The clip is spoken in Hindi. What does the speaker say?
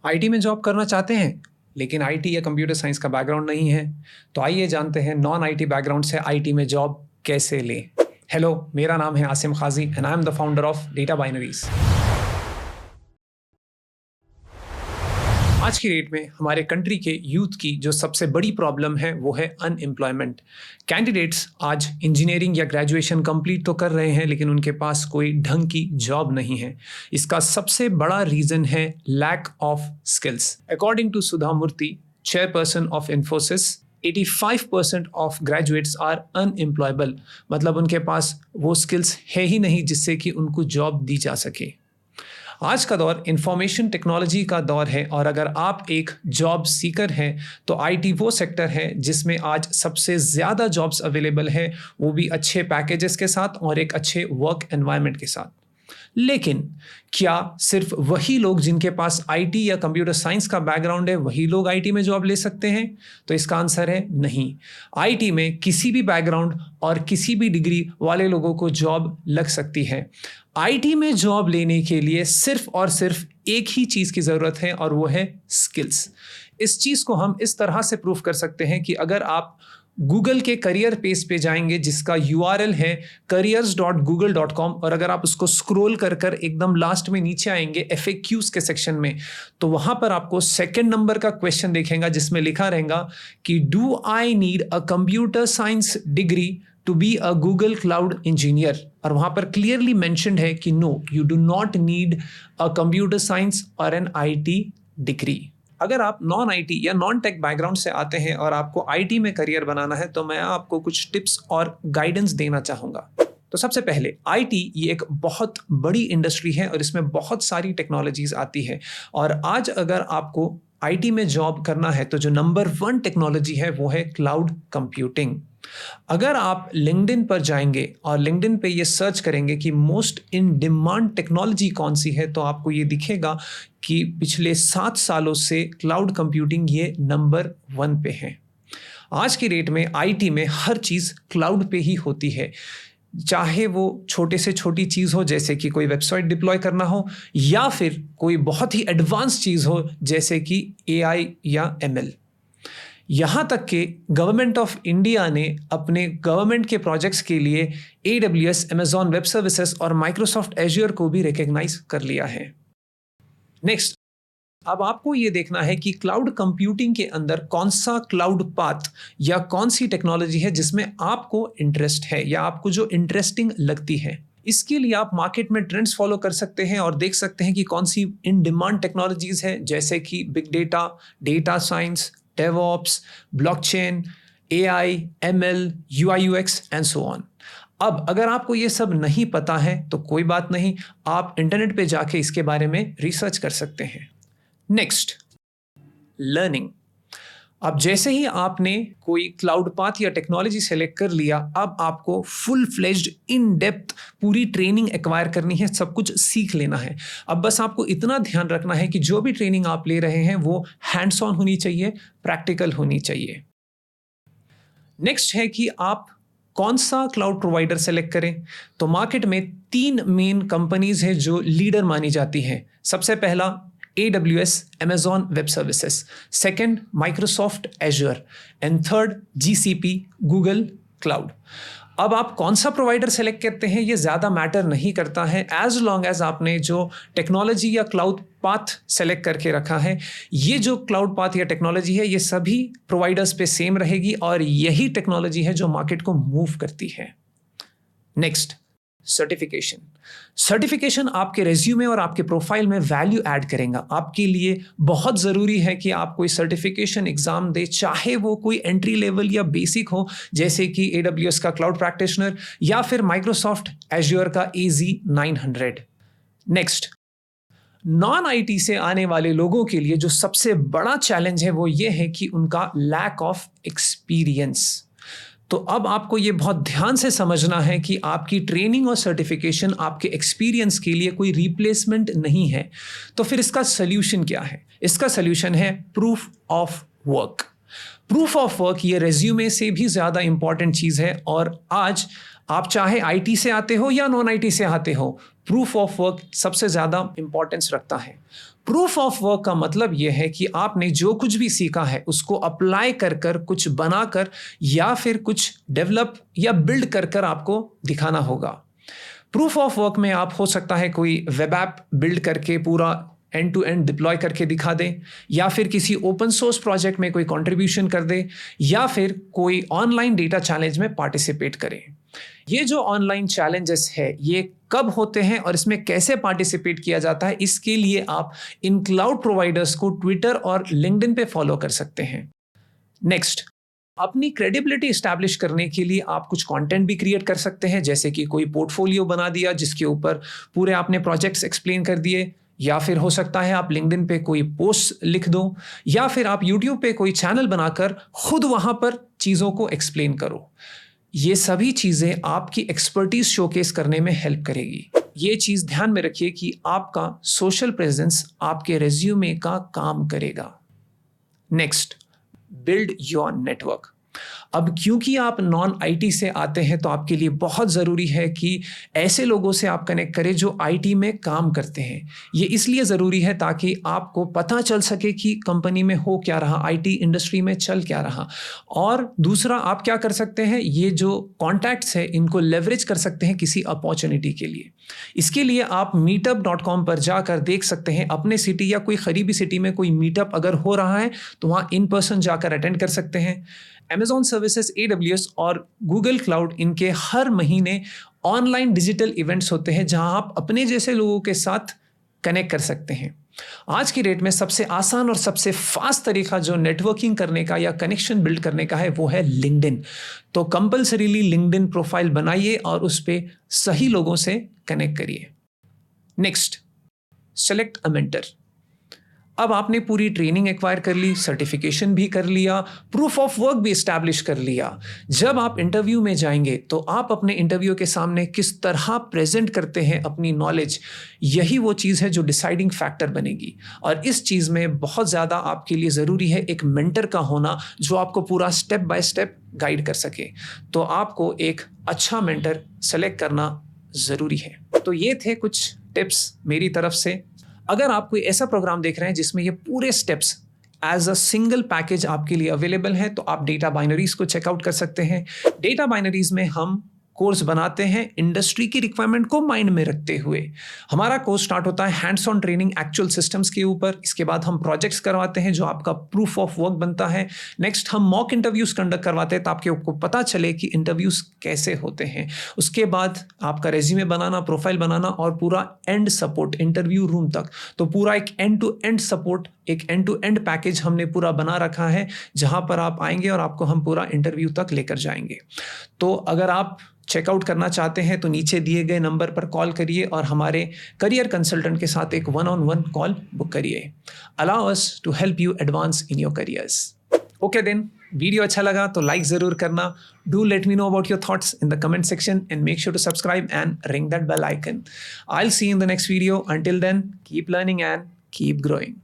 आईटी में जॉब करना चाहते हैं लेकिन आईटी या कंप्यूटर साइंस का बैकग्राउंड नहीं है, तो आइए जानते हैं नॉन आईटी बैकग्राउंड से आईटी में जॉब कैसे लें। हेलो, मेरा नाम है Asim Qazi and I am the founder of Data Binaries. आज की डेट में हमारे कंट्री के यूथ की जो सबसे बड़ी प्रॉब्लम है वो है अनएम्प्लॉयमेंट। कैंडिडेट्स आज इंजीनियरिंग या ग्रेजुएशन कंप्लीट तो कर रहे हैं लेकिन उनके पास कोई ढंग की जॉब नहीं है। इसका सबसे बड़ा रीजन है lack of skills. According to Sudha Murthy, chairperson of Infosys, 85% of graduates are unemployable, मतलब उनके पास वो स्किल्स है ही नहीं जिससे कि उनको जॉब दी जा सके। आज का दौर इंफॉर्मेशन टेक्नोलॉजी का दौर है और अगर आप एक जॉब सीकर हैं तो आईटी वो सेक्टर है जिसमें आज सबसे ज़्यादा जॉब्स अवेलेबल है, वो भी अच्छे पैकेजेस के साथ और एक अच्छे वर्क एनवायरनमेंट के साथ। लेकिन क्या सिर्फ वही लोग जिनके पास आईटी या कंप्यूटर साइंस का बैकग्राउंड है वही लोग आईटी में जॉब ले सकते हैं? तो इसका आंसर है नहीं। आईटी में किसी भी बैकग्राउंड और किसी भी डिग्री वाले लोगों को जॉब लग सकती है। आईटी में जॉब लेने के लिए सिर्फ और सिर्फ एक ही चीज़ की ज़रूरत है और वो है स्किल्स। इस चीज़ को हम इस तरह से प्रूव कर सकते हैं कि अगर आप गूगल के करियर पेज पे जाएंगे जिसका यूआरएल है careers.google.com और अगर आप उसको स्क्रॉल कर कर एकदम लास्ट में नीचे आएंगे FAQs के सेक्शन में, तो वहां पर आपको सेकंड नंबर का क्वेश्चन दिखेगा जिसमें लिखा रहेगा कि do I need a computer science degree to be a Google cloud engineer. और वहां पर क्लियरली मेंशन्ड है कि no, you do not need a computer science और एन आईटी डिग्री। अगर आप नॉन आईटी या नॉन टेक बैकग्राउंड से आते हैं और आपको आईटी में करियर बनाना है तो मैं आपको कुछ टिप्स और गाइडेंस देना चाहूँगा। तो सबसे पहले आईटी ये एक बहुत बड़ी इंडस्ट्री है और इसमें बहुत सारी टेक्नोलॉजीज आती है और आज अगर आपको आईटी में जॉब करना है तो जो नंबर 1 टेक्नोलॉजी है वो है क्लाउड कंप्यूटिंग। अगर आप लिंक्डइन पर जाएंगे और लिंक्डइन पे ये सर्च करेंगे कि मोस्ट इन डिमांड टेक्नोलॉजी कौन सी है तो आपको ये दिखेगा कि पिछले 7 सालों से क्लाउड कंप्यूटिंग ये नंबर 1 पे है। आज की डेट में आईटी में हर चीज़ क्लाउड पे ही होती है, चाहे वो छोटे से छोटी चीज़ हो जैसे कि कोई वेबसाइट डिप्लॉय करना हो या फिर कोई बहुत ही एडवांस चीज़ हो जैसे कि एआई या एमएल। यहाँ तक कि गवर्नमेंट ऑफ इंडिया ने अपने गवर्नमेंट के प्रोजेक्ट्स के लिए AWS, Amazon वेब सर्विसेज और माइक्रोसॉफ्ट एज्योर को भी रिकॉग्नाइज कर लिया है। नेक्स्ट, अब आपको ये देखना है कि क्लाउड कंप्यूटिंग के अंदर कौन सा क्लाउड पाथ या कौन सी टेक्नोलॉजी है जिसमें आपको इंटरेस्ट है या आपको जो इंटरेस्टिंग लगती है। इसके लिए आप मार्केट में ट्रेंड्स फॉलो कर सकते हैं और देख सकते हैं कि कौन सी इन डिमांड टेक्नोलॉजीज है जैसे कि big data, data science, DevOps, blockchain, AI, ML, UI UX and so on. अब अगर आपको ये सब नहीं पता है तो कोई बात नहीं, आप इंटरनेट पे जाके इसके बारे में रिसर्च कर सकते हैं। Next, learning. अब जैसे ही आपने कोई क्लाउड पाथ या टेक्नोलॉजी सेलेक्ट कर लिया, अब आपको फुल फ्लेज्ड इन डेप्थ पूरी ट्रेनिंग एक्वायर करनी है, सब कुछ सीख लेना है। अब बस आपको इतना ध्यान रखना है कि जो भी ट्रेनिंग आप ले रहे हैं वो हैंड्स ऑन होनी चाहिए, प्रैक्टिकल होनी चाहिए। नेक्स्ट है कि आप कौन सा क्लाउड प्रोवाइडर सेलेक्ट करें। तो मार्केट में 3 मेन कंपनीज हैं जो लीडर मानी जाती हैं। सबसे पहला AWS, Amazon web services, second Microsoft azure and third GCP, Google cloud. अब आप कौन सा प्रोवाइडर सेलेक्ट करते हैं ये ज़्यादा मैटर नहीं करता है, एज लॉन्ग एज आपने जो टेक्नोलॉजी या क्लाउड पाथ सेलेक्ट करके रखा है, ये जो क्लाउड पाथ या टेक्नोलॉजी है ये सभी प्रोवाइडर्स पे सेम रहेगी और यही टेक्नोलॉजी है जो मार्केट को मूव करती है। Next, certification. सर्टिफिकेशन आपके रेज्यूमे और आपके प्रोफाइल में वैल्यू ऐड करेगा। आपके लिए बहुत ज़रूरी है कि आप कोई सर्टिफिकेशन एग्जाम दे, चाहे वो कोई एंट्री लेवल या बेसिक हो जैसे कि AWS का क्लाउड प्रैक्टिशनर या फिर माइक्रोसॉफ्ट एज्योर का AZ-900। नेक्स्ट, नॉन आईटी से आने वाले लोगों के लिए जो सबसे बड़ा चैलेंज है वो ये है कि उनका लैक ऑफ एक्सपीरियंस। तो अब आपको ये बहुत ध्यान से समझना है कि आपकी ट्रेनिंग और सर्टिफिकेशन आपके एक्सपीरियंस के लिए कोई रिप्लेसमेंट नहीं है। तो फिर इसका सल्यूशन क्या है? इसका सल्यूशन है proof of work. Proof of work ये रेज्यूमे से भी ज़्यादा इंपॉर्टेंट चीज़ है और आज आप चाहे आईटी से आते हो या नॉन आईटी से आते हो, प्रूफ ऑफ वर्क सबसे ज़्यादा इंपॉर्टेंस रखता है। प्रूफ ऑफ वर्क का मतलब यह है कि आपने जो कुछ भी सीखा है उसको अप्लाई कर कर कुछ बनाकर या फिर कुछ डेवलप या बिल्ड कर कर आपको दिखाना होगा। प्रूफ ऑफ वर्क में आप हो सकता है कोई वेब ऐप बिल्ड करके पूरा एंड टू एंड डिप्लॉय करके दिखा दे, या फिर किसी ओपन सोर्स प्रोजेक्ट में कोई कंट्रीब्यूशन कर दे, या फिर कोई ऑनलाइन डेटा चैलेंज में पार्टिसिपेट करे। ये जो ऑनलाइन चैलेंजेस है ये कब होते हैं और इसमें कैसे पार्टिसिपेट किया जाता है, इसके लिए आप इन क्लाउड प्रोवाइडर्स को ट्विटर और लिंक्डइन पे फॉलो कर सकते हैं। नेक्स्ट, अपनी क्रेडिबिलिटी स्टैब्लिश करने के लिए आप कुछ कंटेंट भी क्रिएट कर सकते हैं, जैसे कि कोई पोर्टफोलियो बना दिया जिसके ऊपर पूरे आपने प्रोजेक्ट्स एक्सप्लेन कर दिए, या फिर हो सकता है आप लिंक्डइन पे कोई पोस्ट लिख दो, या फिर आप यूट्यूब पे कोई चैनल बनाकर खुद वहां पर चीज़ों को एक्सप्लेन करो। ये सभी चीज़ें आपकी एक्सपर्टीज शोकेस करने में हेल्प करेगी। ये चीज़ ध्यान में रखिए कि आपका सोशल प्रेजेंस आपके रेज्यूमे का काम करेगा। Next, build your network. अब क्योंकि आप नॉन आईटी से आते हैं तो आपके लिए बहुत ज़रूरी है कि ऐसे लोगों से आप कनेक्ट करें जो आईटी में काम करते हैं। ये इसलिए ज़रूरी है ताकि आपको पता चल सके कि कंपनी में हो क्या रहा, आईटी इंडस्ट्री में चल क्या रहा। और दूसरा, आप क्या कर सकते हैं, ये जो कॉन्टैक्ट्स है इनको लेवरेज कर सकते हैं किसी अपॉर्चुनिटी के लिए। इसके लिए आप meetup.com पर जाकर देख सकते हैं अपने सिटी या कोई करीबी सिटी में कोई मीटअप अगर हो रहा है तो वहाँ इन पर्सन जाकर अटेंड कर सकते हैं। Amazon सर्विसेज, AWS और Google क्लाउड, इनके हर महीने ऑनलाइन डिजिटल इवेंट्स होते हैं जहां आप अपने जैसे लोगों के साथ कनेक्ट कर सकते हैं। आज की डेट में सबसे आसान और सबसे फास्ट तरीका जो नेटवर्किंग करने का या कनेक्शन बिल्ड करने का है वो है लिंक्डइन। तो कंपल्सरीली लिंक्डइन प्रोफाइल बनाइए और उस पर सही लोगों से कनेक्ट करिए। Next, select a mentor. अब आपने पूरी ट्रेनिंग एक्वायर कर ली, सर्टिफिकेशन भी कर लिया, प्रूफ ऑफ वर्क भी इस्टेब्लिश कर लिया। जब आप इंटरव्यू में जाएंगे तो आप अपने इंटरव्यू के सामने किस तरह प्रेजेंट करते हैं अपनी नॉलेज, यही वो चीज़ है जो डिसाइडिंग फैक्टर बनेगी। और इस चीज़ में बहुत ज़्यादा आपके लिए ज़रूरी है एक मेंटर का होना जो आपको पूरा स्टेप बाय स्टेप गाइड कर सके। तो आपको एक अच्छा मेंटर सेलेक्ट करना ज़रूरी है। तो ये थे कुछ टिप्स मेरी तरफ से। अगर आप कोई ऐसा प्रोग्राम देख रहे हैं जिसमें ये पूरे steps as a single package आपके लिए अवेलेबल है तो आप डेटा बाइनरीज को चेकआउट कर सकते हैं। डेटा बाइनरीज में हम कोर्स बनाते हैं इंडस्ट्री की रिक्वायरमेंट को माइंड में रखते हुए। हमारा कोर्स स्टार्ट होता है hands on training actual systems के ऊपर। इसके बाद हम प्रोजेक्ट्स करवाते हैं जो आपका प्रूफ ऑफ वर्क बनता है। नेक्स्ट, हम मॉक इंटरव्यूज कंडक्ट करवाते हैं ताकि आपको पता चले कि इंटरव्यूज कैसे होते हैं। उसके बाद आपका रेज्यूमे बनाना, प्रोफाइल बनाना और पूरा एंड सपोर्ट इंटरव्यू रूम तक। तो पूरा एक एंड टू एंड सपोर्ट, एक एंड टू एंड पैकेज हमने पूरा बना रखा है जहां पर आप आएंगे और आपको हम पूरा इंटरव्यू तक लेकर जाएंगे। तो अगर आप चेकआउट करना चाहते हैं तो नीचे दिए गए नंबर पर कॉल करिए और हमारे करियर कंसल्टेंट के साथ एक 1-on-1 कॉल बुक करिए। Allow us to help you advance in your careers. Okay then, video अच्छा लगा तो लाइक जरूर करना। Do let me know about your thoughts in the comment section and make sure to subscribe and ring that bell icon. I will see you in the next video. Until then, keep learning and keep growing.